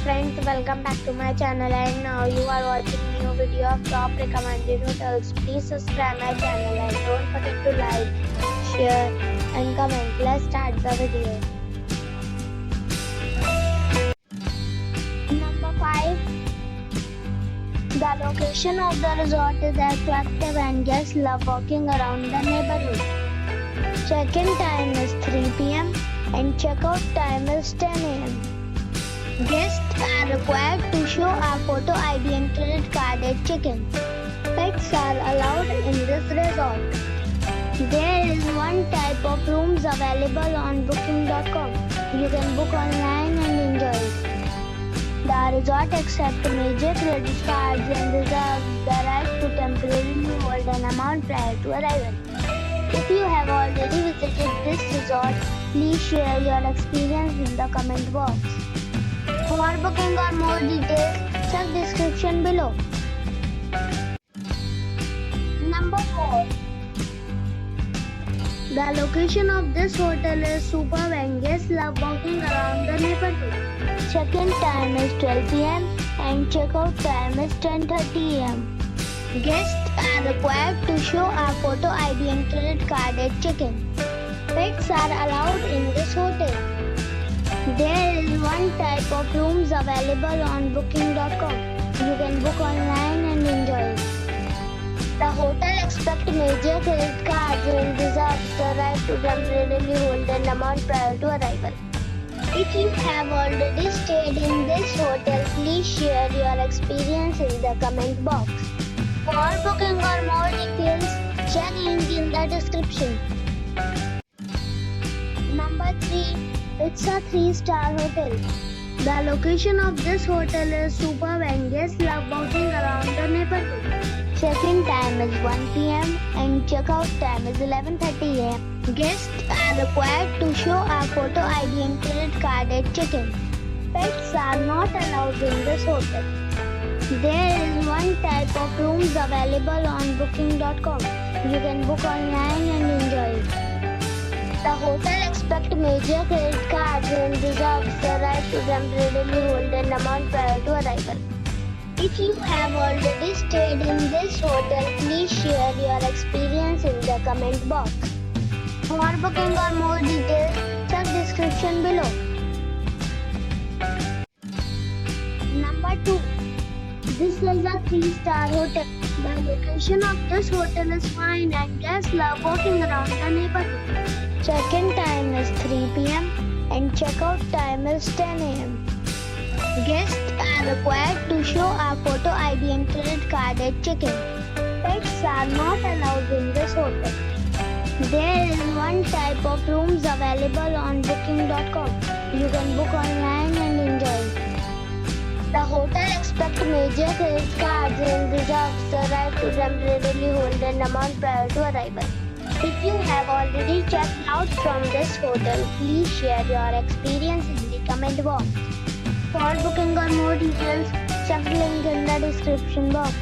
friends, welcome back to my channel, and now you are watching new video of top recommended hotels. Please subscribe my channel and don't forget to like, share and comment. Let's start the video. Number 5. The location of the resort is attractive and guests love walking around the neighborhood. Check-in time is 3 p.m. and checkout time is 10 a.m. Guests are required to show a photo ID and credit card at check-in. Pets are allowed in this resort. There is one type of rooms available on booking.com. You can book online and enjoy it. The resort accepts major credit cards and reserves the right to temporarily hold an amount prior to arrival. If you have already visited this resort, please share your experience in the comment box. For booking or more details, check description below. Number 4. The location of this hotel is superb and guests love walking around the neighborhood. Check-in time is 12 p.m. and checkout time is 10:30 a.m. Guests are required to show a photo ID and credit card at check-in. Pets are allowed in this hotel. There is one type of rooms available on booking.com. You can book online and enjoy it. The hotel accepts major credit cards and reserves the right to temporarily hold an amount prior to arrival. If you have already stayed in this hotel, please share your experience in the comment box. For booking or more details, check link in the description. Number 3. It's a 3-star hotel. The location of this hotel is superb and guests love walking around the neighborhood. Check-in time is 1 p.m. and checkout time is 11:30 a.m. Guests are required to show a photo ID and credit card at check-in. Pets are not allowed in this hotel. There is one type of rooms available on booking.com. You can book online and enjoy it. The hotel accepts major credit cards and reserves the right to temporarily hold an amount prior to arrival. If you have already stayed in this hotel, please share your experience in the comment box. For booking or more details, check description below. Number 2. This is a 3-star hotel. The location of this hotel is fine and guests love walking around the neighborhood. Check-in time is 3 p.m. and checkout time is 10 a.m. Guests are required to show a photo ID and credit card at check-in. Pets are not allowed in this hotel. There is one type of rooms available on booking.com. You can book online and enjoy it. The hotel accepts major credit cards and reserves the right to temporarily hold an amount prior to arrival. If you have already checked out from this hotel, please share your experience in the comment box. For booking or more details, check the link in the description box.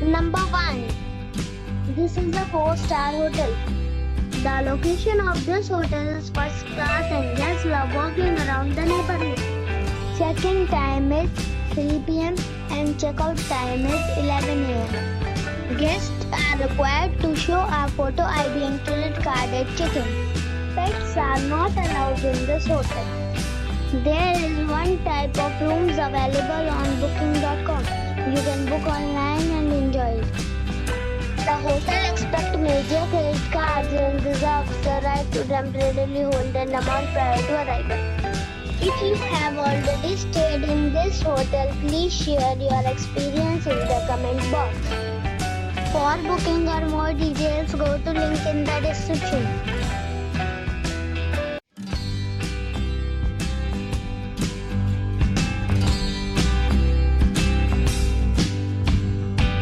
Number 1. This is a 4-star hotel. The location of this hotel is first class and guests love walking around the neighborhood. Check-in time is 3 p.m. and checkout time is 11 a.m. Guests are required to show a photo ID and credit card at check-in. Pets are not allowed in this hotel. There is one type of rooms available on booking.com. You can book online and enjoy it. The hotel accepts major credit cards and reserves the right to temporarily hold an amount prior to arrival. If you have already stayed in this hotel, please share your experience in the comment box. For booking or more details, go to link in the description.